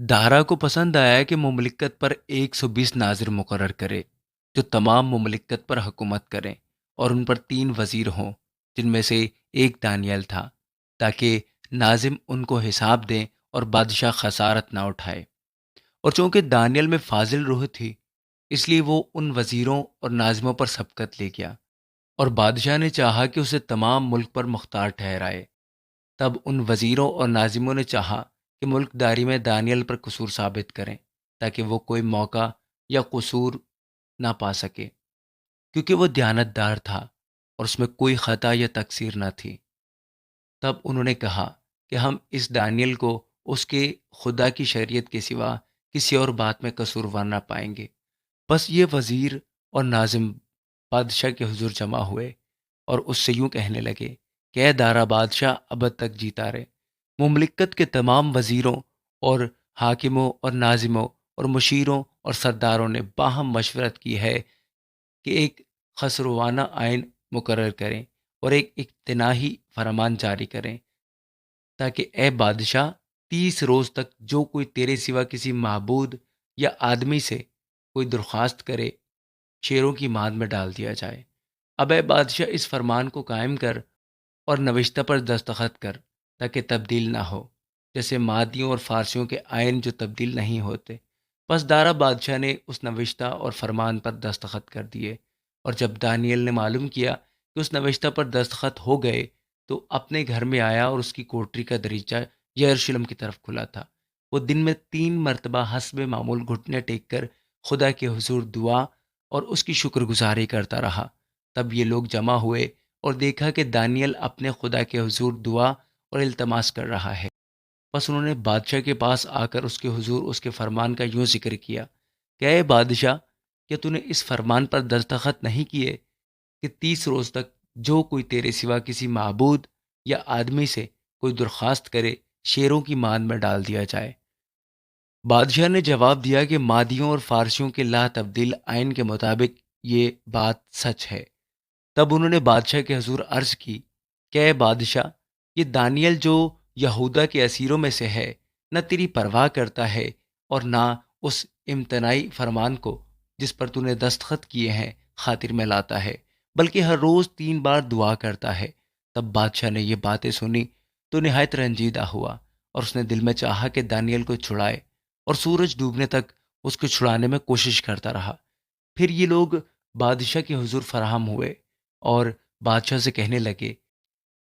دارا کو پسند آیا کہ مملکت پر 120 ناظر مقرر کرے جو تمام مملکت پر حکومت کریں، اور ان پر 3 وزیر ہوں جن میں سے ایک دانیال تھا، تاکہ ناظم ان کو حساب دیں اور بادشاہ خسارت نہ اٹھائے۔ اور چونکہ دانیال میں فاضل روح تھی، اس لیے وہ ان وزیروں اور ناظموں پر سبقت لے گیا، اور بادشاہ نے چاہا کہ اسے تمام ملک پر مختار ٹھہرائے۔ تب ان وزیروں اور ناظموں نے چاہا کہ ملک داری میں دانیل پر قصور ثابت کریں، تاکہ وہ کوئی موقع یا قصور نہ پا سکے، کیونکہ وہ دیانت دار تھا اور اس میں کوئی خطا یا تقصیر نہ تھی۔ تب انہوں نے کہا کہ ہم اس دانیل کو اس کے خدا کی شریعت کے سوا کسی اور بات میں قصوروار نہ پائیں گے۔ بس یہ وزیر اور ناظم بادشاہ کے حضور جمع ہوئے اور اس سے یوں کہنے لگے کہ اے دارا بادشاہ، ابد تک جیتا رہے۔ مملکت کے تمام وزیروں اور حاکموں اور ناظموں اور مشیروں اور سرداروں نے باہم مشورت کی ہے کہ ایک خسروانہ آئین مقرر کریں اور ایک اجتناحی فرمان جاری کریں، تاکہ اے بادشاہ، 30 روز تک جو کوئی تیرے سوا کسی معبود یا آدمی سے کوئی درخواست کرے، شیروں کی ماند میں ڈال دیا جائے۔ اب اے بادشاہ، اس فرمان کو قائم کر اور نوشتہ پر دستخط کر، تاکہ تبدیل نہ ہو، جیسے مادیوں اور فارسیوں کے آئین جو تبدیل نہیں ہوتے۔ پس دارا بادشاہ نے اس نوشتہ اور فرمان پر دستخط کر دیے، اور جب دانیل نے معلوم کیا کہ اس نوشتہ پر دستخط ہو گئے، تو اپنے گھر میں آیا، اور اس کی کوٹری کا دریچہ یروشلم کی طرف کھلا تھا۔ وہ دن میں 3 مرتبہ حسب معمول گھٹنے ٹیک کر خدا کے حضور دعا اور اس کی شکر گزاری کرتا رہا۔ تب یہ لوگ جمع ہوئے اور دیکھا کہ دانیل اپنے خدا کے حضور دعا اور التماس کر رہا ہے۔ پس انہوں نے بادشاہ کے پاس آ کر اس کے حضور اس کے فرمان کا یوں ذکر کیا کہ اے بادشاہ، کیا تو نے اس فرمان پر دستخط نہیں کیے کہ 30 روز تک جو کوئی تیرے سوا کسی معبود یا آدمی سے کوئی درخواست کرے، شیروں کی ماند میں ڈال دیا جائے؟ بادشاہ نے جواب دیا کہ مادیوں اور فارسیوں کے لا تبدیل آئین کے مطابق یہ بات سچ ہے۔ تب انہوں نے بادشاہ کے حضور عرض کی کہ اے بادشاہ، یہ دانیل جو یہودا کے اسیروں میں سے ہے، نہ تیری پرواہ کرتا ہے اور نہ اس امتناعی فرمان کو جس پر تو نے دستخط کیے ہیں خاطر میں لاتا ہے، بلکہ ہر روز 3 بار دعا کرتا ہے۔ تب بادشاہ نے یہ باتیں سنی تو نہایت رنجیدہ ہوا، اور اس نے دل میں چاہا کہ دانیل کو چھڑائے، اور سورج ڈوبنے تک اس کو چھڑانے میں کوشش کرتا رہا۔ پھر یہ لوگ بادشاہ کے حضور فراہم ہوئے اور بادشاہ سے کہنے لگے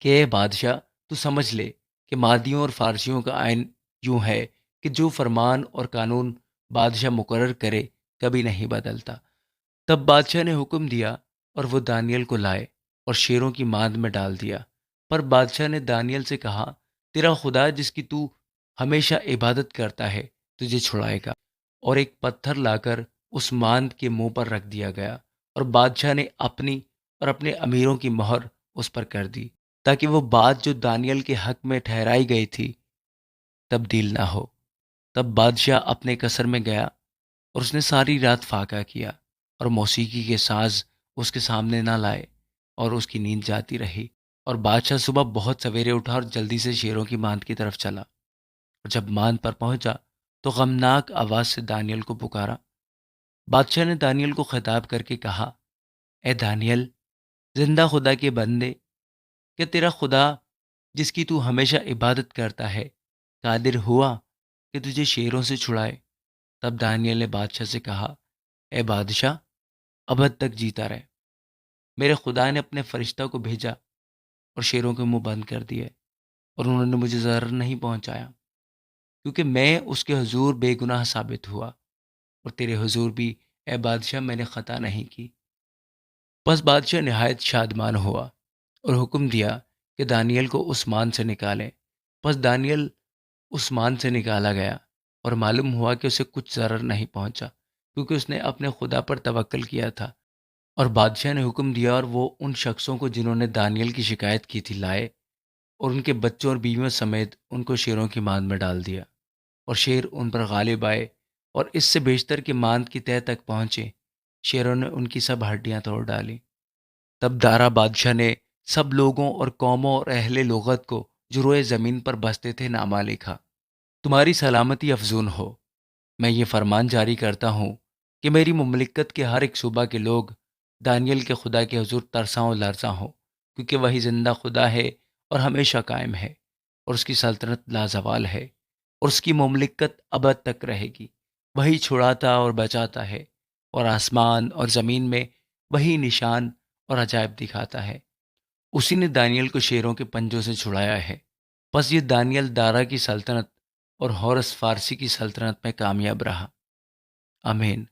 کہ اے بادشاہ، تو سمجھ لے کہ مادیوں اور فارسیوں کا آئین یوں ہے کہ جو فرمان اور قانون بادشاہ مقرر کرے کبھی نہیں بدلتا۔ تب بادشاہ نے حکم دیا اور وہ دانیل کو لائے اور شیروں کی ماند میں ڈال دیا۔ پر بادشاہ نے دانیل سے کہا، تیرا خدا جس کی تو ہمیشہ عبادت کرتا ہے تجھے چھڑائے گا۔ اور ایک پتھر لا کر اس ماند کے منہ پر رکھ دیا گیا، اور بادشاہ نے اپنی اور اپنے امیروں کی مہر اس پر کر دی، تاکہ وہ بات جو دانیل کے حق میں ٹھہرائی گئی تھی تبدیل نہ ہو۔ تب بادشاہ اپنے قصر میں گیا، اور اس نے ساری رات فاقہ کیا، اور موسیقی کے ساز اس کے سامنے نہ لائے، اور اس کی نیند جاتی رہی۔ اور بادشاہ صبح بہت سویرے اٹھا اور جلدی سے شیروں کی ماند کی طرف چلا، اور جب ماند پر پہنچا تو غمناک آواز سے دانیل کو پکارا۔ بادشاہ نے دانیل کو خطاب کر کے کہا، اے دانیل، زندہ خدا کے بندے، کہ تیرا خدا جس کی تو ہمیشہ عبادت کرتا ہے قادر ہوا کہ تجھے شیروں سے چھڑائے؟ تب دانیل نے بادشاہ سے کہا، اے بادشاہ، ابد تک جیتا رہے۔ میرے خدا نے اپنے فرشتہ کو بھیجا اور شیروں کے منہ بند کر دیے، اور انہوں نے مجھے ضرر نہیں پہنچایا، کیونکہ میں اس کے حضور بے گناہ ثابت ہوا، اور تیرے حضور بھی اے بادشاہ میں نے خطا نہیں کی۔ بس بادشاہ نہایت شادمان ہوا اور حکم دیا کہ دانیل کو عثمان سے نکالیں۔ پس دانیل عثمان سے نکالا گیا، اور معلوم ہوا کہ اسے کچھ ضرر نہیں پہنچا، کیونکہ اس نے اپنے خدا پر توکل کیا تھا۔ اور بادشاہ نے حکم دیا، اور وہ ان شخصوں کو جنہوں نے دانیل کی شکایت کی تھی لائے، اور ان کے بچوں اور بیویوں سمیت ان کو شیروں کی ماند میں ڈال دیا، اور شیر ان پر غالب آئے، اور اس سے بیشتر کہ ماند کی تہہ تک پہنچے، شیروں نے ان کی سب ہڈیاں توڑ ڈالی۔ تب دارا بادشاہ نے سب لوگوں اور قوموں اور اہل لغت کو جو روئے زمین پر بستے تھے نامہ لکھا، تمہاری سلامتی افزون ہو۔ میں یہ فرمان جاری کرتا ہوں کہ میری مملکت کے ہر ایک صوبہ کے لوگ دانیل کے خدا کے حضور ترساں و لرزاں ہوں، کیونکہ وہی زندہ خدا ہے اور ہمیشہ قائم ہے، اور اس کی سلطنت لازوال ہے، اور اس کی مملکت ابد تک رہے گی۔ وہی چھڑاتا اور بچاتا ہے، اور آسمان اور زمین میں وہی نشان اور عجائب دکھاتا ہے۔ اسی نے دانیل کو شیروں کے پنجوں سے چھڑایا ہے۔ پس یہ دانیل دارا کی سلطنت اور ہورس فارسی کی سلطنت میں کامیاب رہا۔ آمین۔